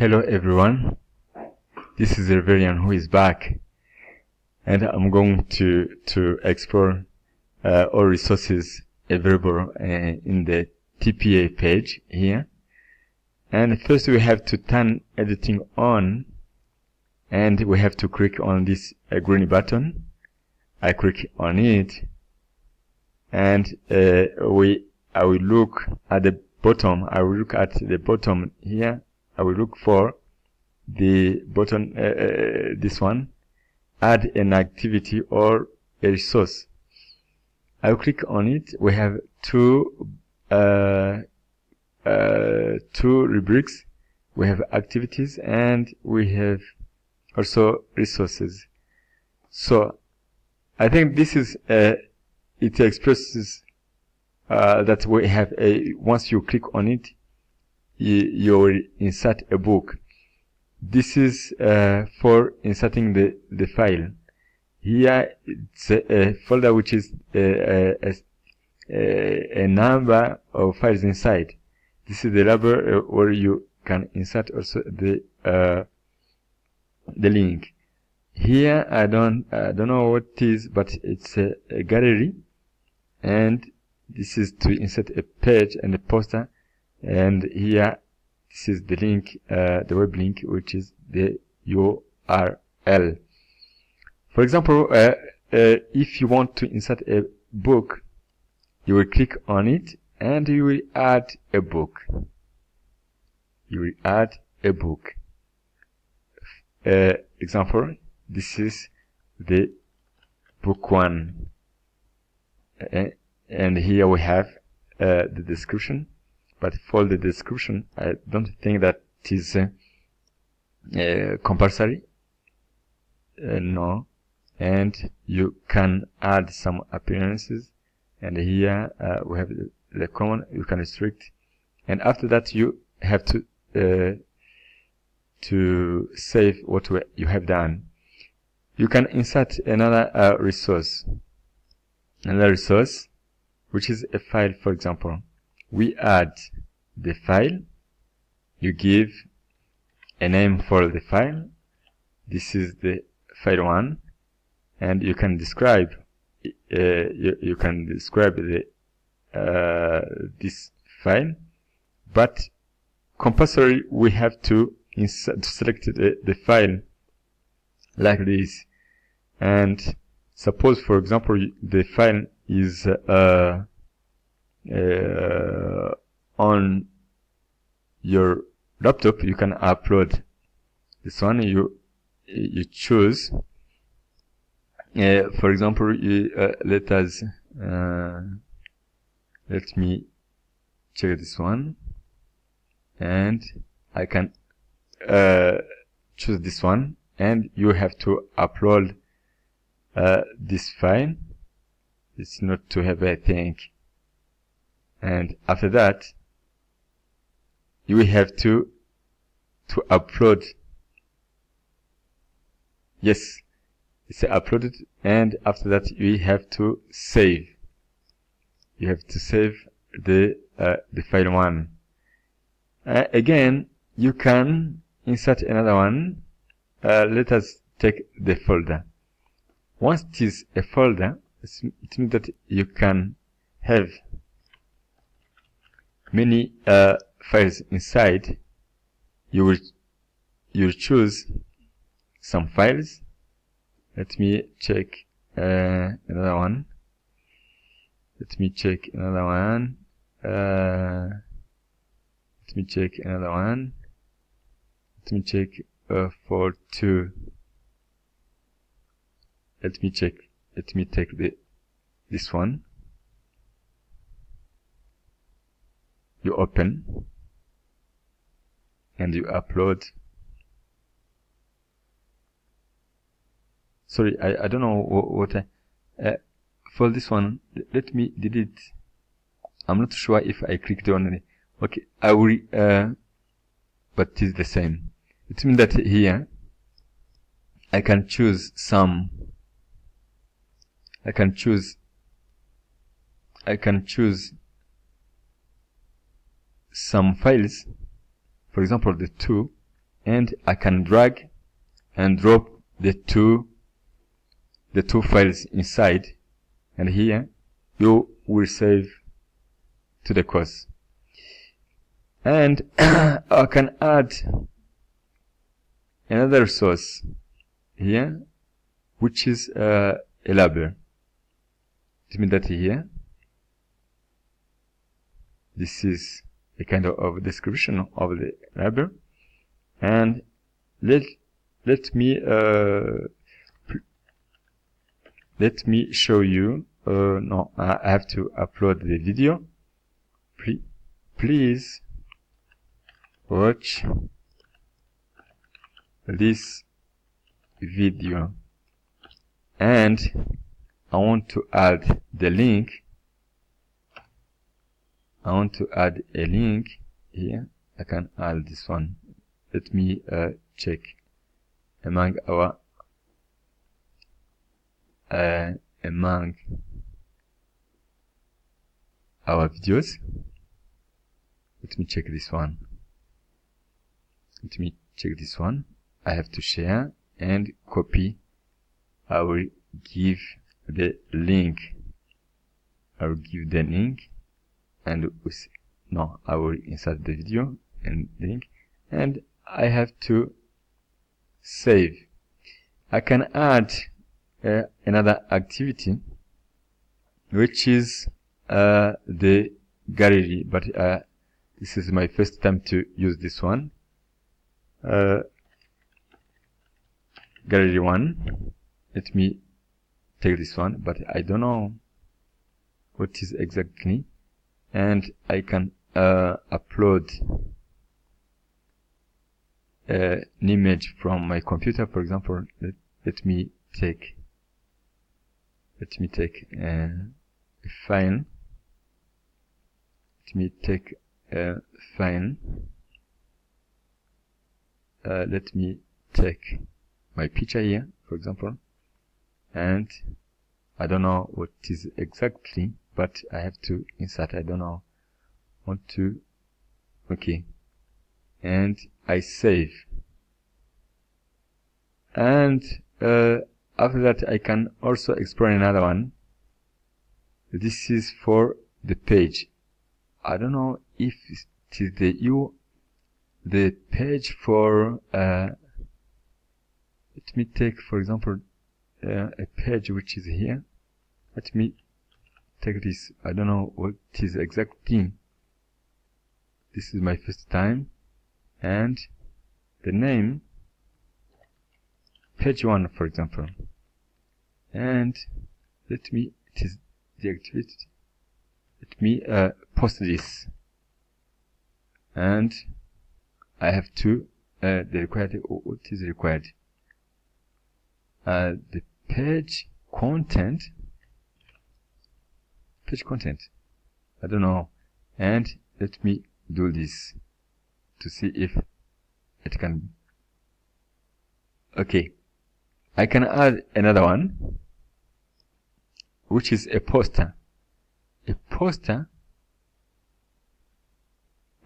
Hello everyone, this is Reverian who is back, and I'm going to explore all resources available in the TPA page here. And first we have to turn editing on, and we have to click on this green button. I click on it, and I will look at the bottom. I will look at the bottom here. I will look for the button, this one, add an activity or a resource. I will click on it. We have two rubrics. We have activities and we have also resources. So I think this is it expresses that we have once you click on it, you will insert a book. This is for inserting the file. Here it's a folder which is a number of files inside. This is the library where you can insert also the link. Here I don't know what it is, but it's a gallery, and this is to insert a page and a poster. And here, this is the link, the web link, which is the URL. For example, if you want to insert a book, you will click on it and you will add a book. You will add a book. Example, this is the book 1. And here we have the description. But for the description, I don't think that it is compulsory. No. And you can add some appearances. And here we have the common. You can restrict. And after that, you have to save what you have done. You can insert another resource. Another resource, which is a file, for example. We add the file. You give a name for the file. This is the file 1, and you can describe. You can describe the this file, but compulsory we have to select the file like this. And suppose, for example, the file is on your laptop, you can upload this one. You choose, for example, let me check this one, and I can choose this one, and you have to upload this file. It's not to have a thing. And after that, you will have to upload. Yes, it's uploaded, and after that you have to save. You have to save the file 1. Again, you can insert another one. Let us take the folder. Once it is a folder, it means that you can have many files inside. You will choose some files. Let me check another one. Let me check another one. Let me check another one. Let me check for 2. Let me check. Let me take this one. You open and you upload. Sorry, I don't know what for this one. Let me delete. I'm not sure if I clicked on it. Okay, I will, but it is the same. It means that here I can choose some. I can choose some files, for example the 2, and I can drag and drop the two files inside, and here you will save to the course. And I can add another source here, which is a label. It means that here, this is a kind of description of the label, and let me show you. No, I have to upload the video. Please watch this video, and I want to add the link. I want to add a link here. I can add this one. Let me check among our videos. Let me check this one. Let me check this one. I have to share and copy. I will give the link. I will give the link, and I will insert the video and link, and I have to save. I can add another activity, which is the gallery, but this is my first time to use this one. Gallery 1. Let me take this one, but I don't know what is exactly, and I can upload an image from my computer. For example, let me take a file. Let me take a file. Let me take my picture here, for example, and I don't know what is exactly, but I have to insert. I don't know what to. Okay, and I save, and after that I can also explore another one. This is for the page. I don't know if it is the page for let me take, for example, a page which is here. Let me take this. I don't know what is exactly. This is my first time, and the name page 1, for example, and let me, it is deactivated. Let me post this, and I have to the required. What is required? The page content. Page content. I don't know. And let me do this to see if it can. Okay, I can add another one, which is a poster. A poster.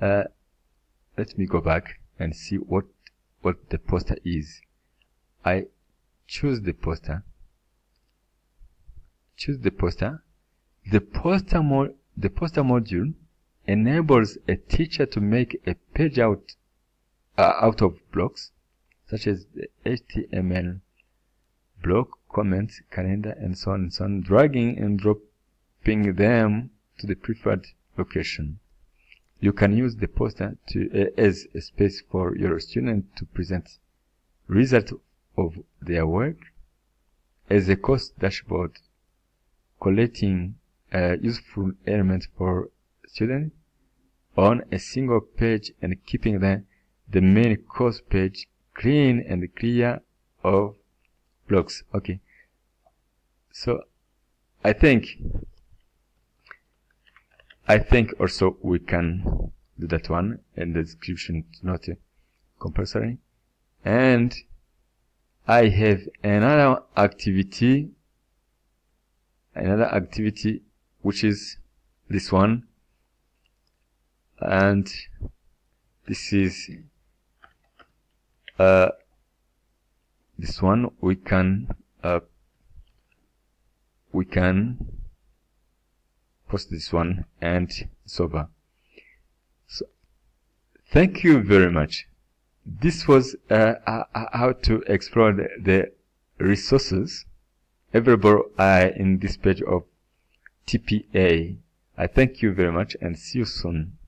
Let me go back and see what the poster is. I choose the poster. Choose the poster. The poster module enables a teacher to make a page out of blocks, such as the HTML block, comments, calendar, and so on, dragging and dropping them to the preferred location. You can use the poster as a space for your students to present results of their work, as a course dashboard, collecting useful elements for students on a single page and keeping the main course page clean and clear of blocks. Okay, so I think also we can do that one, and the description is not compulsory. And I have another activity which is this one, and this is this one we can post this one, and it's over. So thank you very much. This was how to explore the resources available in this page of TPA. I thank you very much and see you soon.